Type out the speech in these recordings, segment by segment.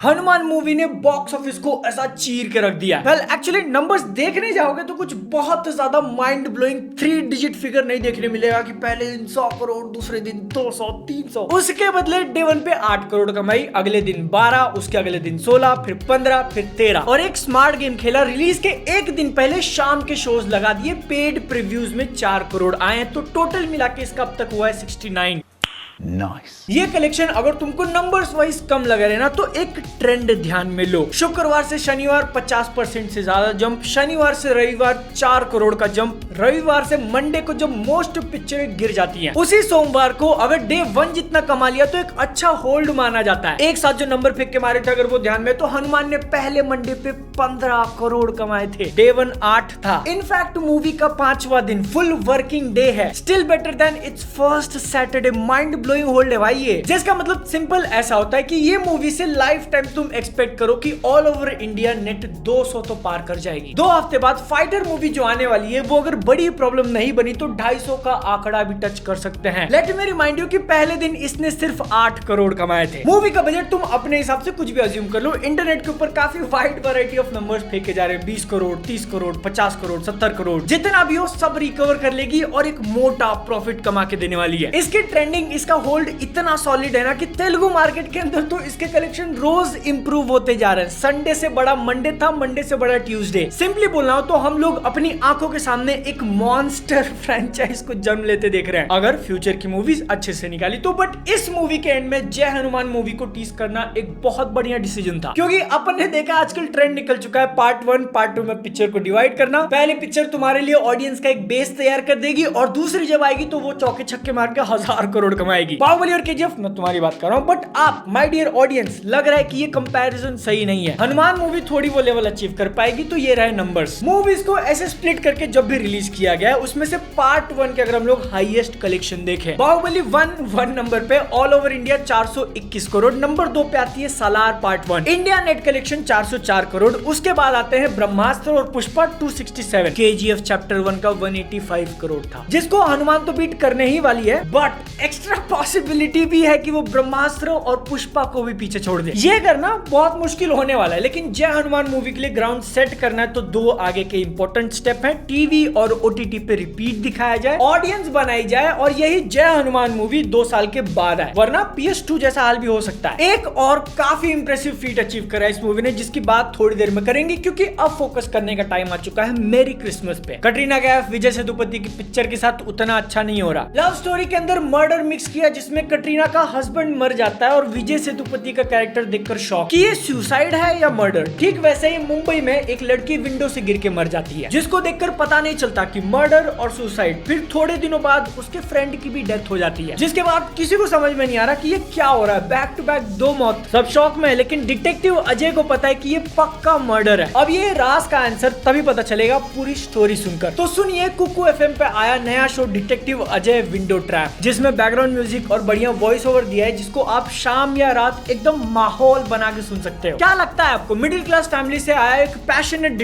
Hanuman movie ने box office को ऐसा चीर के रख दिया। वेल एक्चुअली नंबर्स देखने जाओगे तो कुछ बहुत ज्यादा माइंड ब्लोइंग 3 डिजिट फिगर नहीं देखने मिलेगा कि पहले दिन 100 करोड़, दूसरे दिन 200, 300। उसके बदले डे 1 पे 8 करोड़ कमाई, अगले दिन 12, उसके अगले दिन 16, फिर 15, फिर 13। और एक स्मार्ट गेम खेला, रिलीज के एक दिन पहले शाम के शोज लगा दिए, पेड प्रीव्यूज में 4 करोड़ आए, तो टोटल मिला के इसका अब तक हुआ है 69। Nice. ये कलेक्शन अगर तुमको नंबर्स वाइज कम लग रहे ना तो एक ट्रेंड ध्यान में लो। शुक्रवार से शनिवार 50% से ज्यादा जंप, शनिवार से रविवार 4 करोड़ का जंप, रविवार से मंडे को जब मोस्ट पिक्चरें गिर जाती हैं, उसी सोमवार को अगर डे 1 जितना कमा लिया तो एक अच्छा होल्ड माना जाता है। एक साथ जो नंबर फेंक के मारे थे अगर वो ध्यान में, तो हनुमान ने पहले मंडे पे 15 करोड़ कमाए थे, डे 1 8 था। इनफैक्ट मूवी का 5वां दिन फुल वर्किंग डे है, still better than it's first Saturday. Mind blowing hold है भाई ये, जिसका मतलब सिंपल ऐसा होता है कि ये मूवी से लाइफ टाइम तुम एक्सपेक्ट करो कि ऑल ओवर इंडिया नेट 200 तो पार कर जाएगी। 2 हफ्ते बाद फाइटर मूवी जो आने वाली है वो अगर बड़ी प्रॉब्लम नहीं बनी तो 250 का आंकड़ा भी टच कर सकते हैं। लेट मी रिमाइंड यू कि पहले दिन इसने सिर्फ 8 करोड़ कमाए थे। मूवी का बजट तुम अपने हिसाब से कुछ भी अज्यूम कर लो, इंटरनेट के ऊपर काफी वाइड वैरायटी ऑफ नंबर्स फेंके जा रहे हैं। 20 करोड़, 30 करोड़, 50 करोड़, 70 करोड़, जितना भी हो सब रिकवर कर लेगी और एक मोटा प्रॉफिट कमा के देने वाली है। इसकी ट्रेंडिंग, इसका होल्ड इतना सॉलिड है ना कि तेलुगु मार्केट के अंदर तो इसके कलेक्शन रोज इंप्रूव होते जा रहे हैं। संडे से बड़ा मंडे था, मंडे से बड़ा ट्यूसडे। सिंपली बोलना हो तो हम लोग अपनी आंखों के सामने एक मॉन्स्टर फ्रेंचाइज को जन्म लेते देख रहे हैं, अगर फ्यूचर की मूवीज अच्छे से निकाली तो। बट इस मूवी के एंड में जय हनुमान मूवी को टीज करना एक बहुत बढ़िया डिसीजन था, क्योंकि अपन ने देखा आजकल ट्रेंड निकल चुका है पार्ट 1 पार्ट 2 में पिक्चर को डिवाइड करना। पहली पिक्चर तुम्हारे लिए ऑडियंस का एक बेस तैयार कर देगी और दूसरी जब आएगी तो वो चौके छक्के मार के 1000 करोड़ कमाएगी। बाहुबली और केजीएफ मैं तुम्हारी बात कर रहा हूं, बट आप माय डियर ऑडियंस लग रहा है कि ये कंपैरिजन सही नहीं है। हनुमान मूवी थोड़ी वो लेवल अचीव कर पाएगी, तो ये रहे नंबर्स। मूवीज को ऐसे स्प्लिट करके जब भी रिलीज किया गया है उसमें से पार्ट 1 के अगर हम लोग हाईएस्ट कलेक्शन देखें, बाहुबली 1 नंबर पे all over India 421 crore, number 2 पे आती है Salaar part 1, India net collection 404 crore. उसके बाद आते हैं ब्रह्मास्त्र और पुष्पा 267, केजीएफ चैप्टर 1 का 185 करोड़ था, जिसको हनुमान तो बीट करने ही वाली है, बट एक्स्ट्रा पॉसिबिलिटी भी है कि वो ब्रह्मास्त्र और पुष्पा को भी पीछे छोड़ दे। ये करना बहुत मुश्किल होने वाला है, लेकिन जय हनुमान मूवी के लिए ग्राउंड सेट करना है तो 2 आगे के इंपॉर्टेंट स्टेप हैं। टीवी और ओटीटी पे रिपीट दिखाया जाए, ऑडियंस बनाई जाए, और यही जय हनुमान मूवी 2 साल के बाद आए, वरना PS2 जैसा हाल भी हो सकता है। एक और काफी इंप्रेसिव फीट अचीव करा इस मूवी ने, जिसकी बात थोड़ी देर में करेंगे, क्योंकि अब फोकस करने का टाइम आ चुका है मेरी क्रिसमस पे। कटरीना कैफ विजय सेतुपति की पिक्चर के साथ उतना अच्छा नहीं हो रहा। लव स्टोरी के अंदर मर्डर मिक्स किया, जिसमें कटरीना का हस्बैंड मर जाता है और विजय सेतुपति का कैरेक्टर देखकर शॉक कि ये सुसाइड है या मर्डर। ठीक वैसे ही मुंबई में एक लड़की विंडो से गिर के मर जाती है, जिसको देखकर पता नहीं चलता कि मर्डर और सुसाइड। फिर थोड़े दिनों बाद उसके फ्रेंड की भी डेथ हो जाती है, जिसके बाद किसी को समझ में नहीं आ रहा कि ये क्या हो रहा है, बैक टू बैक 2 मौत। सब शॉक में है, लेकिन डिटेक्टिव अजय को पता है कि ये पक्का मर्डर है। अब ये राज का आंसर तभी पता चलेगा पूरी स्टोरी सुनकर। तो सुनिए, कुकू FM पे आया नया show detective Ajay window trap, जिसमें बैकग्राउंड म्यूजिक और बढ़िया वॉइस ओवर दिया है, जिसको आप शाम या रात एकदम माहौल बना के सुन सकते हो। क्या लगता है आपको, मिडिल क्लास फैमिली से आया एक पैशनेट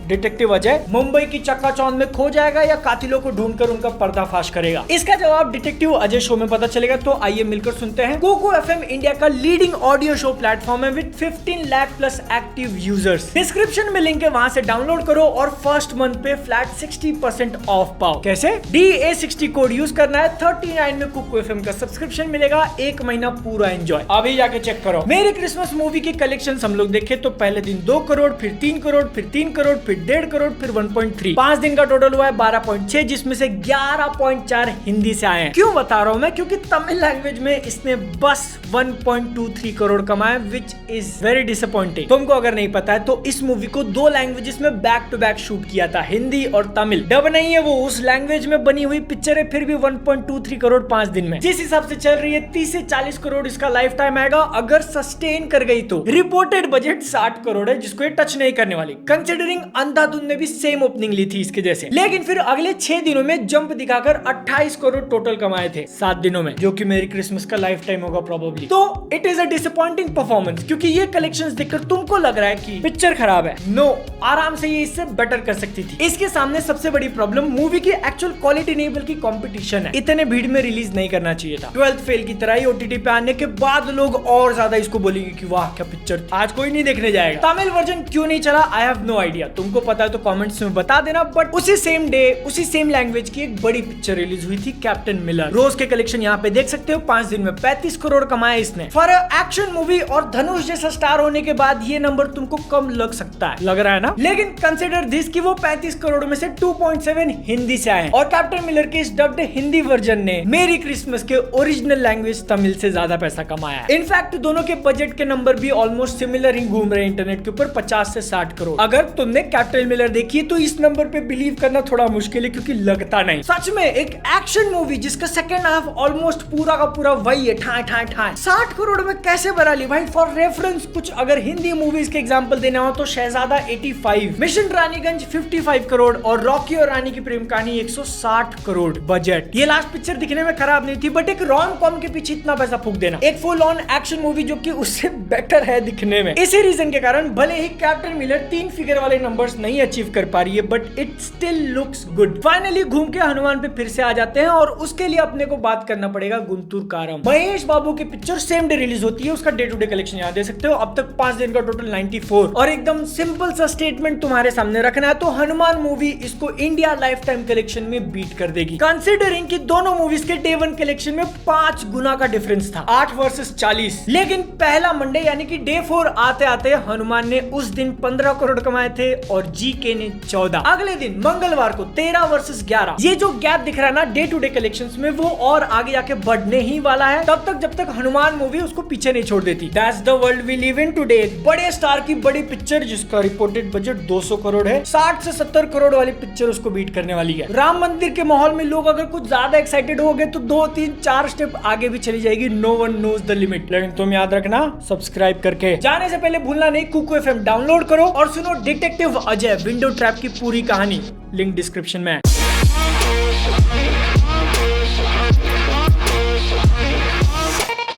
डिटेक्टिव अजय मुंबई की चक्काचौंध में खो जाएगा या कातिलों को ढूंढकर उनका पर्दाफाश करेगा? इसका जवाब डिटेक्टिव अजय शो में पता चलेगा, तो आइए मिलकर सुनते हैं। कुकू FM इंडिया का लीडिंग ऑडियो शो प्लेटफॉर्म है with 15 lakh plus active users. Description में लिंक है, वहां से डाउनलोड करो और फर्स्ट मंथ पे फ्लैट 60% ऑफ पाओ। कैसे? DA60 कोड यूज करना है, 39 में कुकू FM का सब्सक्रिप्शन मिलेगा, 1 महीना पूरा एंजॉय। अभी जाके चेक करो। मेरी क्रिसमस मूवी की कलेक्शन हम लोग देखे तो पहले दिन 2 करोड़, फिर 3 करोड़, फिर 3 करोड़, फिर 1.5 करोड़, फिर 1.3। 5 दिन का टोटल हुआ है 12.6, जिसमें से 11.4 हिंदी से आए हैं। क्यों बता रहा हूं मैं? क्योंकि तमिल लैंग्वेज में इसने बस 1.23 करोड़ कमाए, विच इज वेरी डिसअपॉइंटिंग। तुमको अगर नहीं पता है तो इस मूवी को 2 लैंग्वेजेस में बैक टू बैक शूट किया था, हिंदी और तमिल। डब नहीं है वो, उस लैंग्वेज में बनी हुई पिक्चर है, फिर भी 1.23 करोड़ 5 दिन में। जिस हिसाब से चल रही है 30 से 40 करोड़ इसका लाइफ टाइम आएगा, अगर सस्टेन कर गई तो। रिपोर्टेड बजट 60 करोड़ है, जिसको ये टच नहीं करने वाली, कंसिडरिंग अंधाधुन ने भी सेम ओपनिंग ली थी इसके जैसे। लेकिन फिर अगले 6 दिनों में जंप दिखाकर 28 करोड़ टोटल कमाए थे 7 दिनों में, जो कि मेरी क्रिसमस का लाइफ टाइम होगा प्रोबेबली। तो it is a disappointing performance, क्योंकि ये कलेक्शंस देखकर तुमको लग रहा है कि पिक्चर खराब है। नो, आराम से ये इससे बेटर कर सकती थी। इसके सामने सबसे बड़ी प्रॉब्लम मूवी की एक्चुअल क्वालिटी नहीं बल्कि कंपटीशन है। इतने भीड़ में रिलीज नहीं करना चाहिए था। 12th फेल की तरह ही OTT पे आने के बाद लोग और ज्यादा इसको बोलेंगे कि वाह क्या पिक्चर, आज कोई नहीं देखने जाएगा। तमिल वर्जन क्यों नहीं चला, आई हैव नो आइडिया। तुमको पता है तो कमेंट्स में बता देना। बट उसी सेम डे उसी सेम लैंग्वेज की एक बड़ी पिक्चर रिलीज हुई थी, कैप्टन मिलर। रोज के कलेक्शन यहाँ पे देख सकते हो, 5 दिन में 35 करोड़ कमाया इसने। फॉर एक्शन मूवी और धनुष जैसा स्टार होने के बाद ये नंबर तुमको कम लग सकता है, लग रहा है ना? लेकिन कंसिडर दिस कि वो 35 करोड़ में से 2.7 हिंदी से आए और कैप्टन मिलर के इस डब्ड हिंदी वर्जन ने मेरी क्रिसमस के ओरिजिनल लैंग्वेज तमिल से ज्यादा पैसा कमाया है। इनफैक्ट दोनों के बजट के नंबर भी ऑलमोस्ट सिमिलर ही घूम रहे हैं इंटरनेट के ऊपर, 50 से 60 करोड़। अगर तुमने कैप्टन मिलर देखी है तो इस नंबर पे बिलीव करना थोड़ा मुश्किल है, क्योंकि लगता नहीं। सच में एक एक्शन मूवी जिसका सेकंड हाफ ऑलमोस्ट पूरा का पूरा वही है, ठाए ठाए ठाए, 60 करोड़ में कैसे बना ली भाई? फॉर रेफरेंस कुछ अगर हिंदी मूवीज के एग्जांपल देना हो तो शहजादा 85, मिशन रानीगंज 55 करोड़ और रॉकी और रानी की प्रेम कहानी 160 करोड़ बजट। ये लास्ट पिक्चर दिखने में खराब नहीं थी, बट एक रोम कॉम के पीछे इतना पैसा फूक देना, एक फुल ऑन एक्शन मूवी जो कि उससे बेटर है दिखने में। इसी रीजन के कारण भले ही कैप्टन मिलर 3 फिगर वाले नंबर्स नहीं अचीव कर पा रही है, but it still looks good. Finally घूम के हनुमान पे फिर से आ जाते हैं और उसके लिए अपने को बात करना पड़ेगा गुंटूर कारम। महेश बाबू की पिक्चर सेम डे रिलीज होती है, उसका डे टू डे कलेक्शन यहाँ दे सकते हो। अब तक 5 दिन का टोटल 94। और एकदम सिंपल सा स्टेटमेंट तुम्हारे सामने रखना है तो हनुमान मूवी इसको इंडिया लाइफ टाइम कलेक्शन में बीट कर देगी, कंसिडरिंग कि दोनों मूवीज के डे 1 कलेक्शन में 5 गुना का डिफरेंस था, 8 वर्सेस 40। लेकिन पहला मंडे यानी कि डे 4 आते आते हनुमान ने उस दिन 15 करोड़ कमाए थे और जीके ने 14। अगले दिन मंगलवार को 13 वर्सेस 11। ये जो गैप दिख रहा है ना डे टू डे कलेक्शंस में, वो और आगे जाके बढ़ने ही वाला है, तब तक जब तक हनुमान मूवी उसको पीछे नहीं छोड़ देती। That's the world we live in today. बड़े स्टार की बड़ी पिक्चर जिसका रिपोर्टेड बजट 200 करोड़ है, 60 से 70 करोड़ वाली पिक्चर उसको बीट करने वाली है। राम मंदिर के माहौल में लोग अगर कुछ ज्यादा एक्साइटेड हो गए तो 2, 3, 4 स्टेप आगे भी चली जाएगी। No one knows the limit. लेकिन तुम याद रखना, सब्सक्राइब करके जाने से पहले भूलना नहीं, कुकू FM डाउनलोड करो और सुनो डिटेक्टिव अजय विंडो ट्रैप की पूरी कहानी, लिंक डिस्क्रिप्शन में है।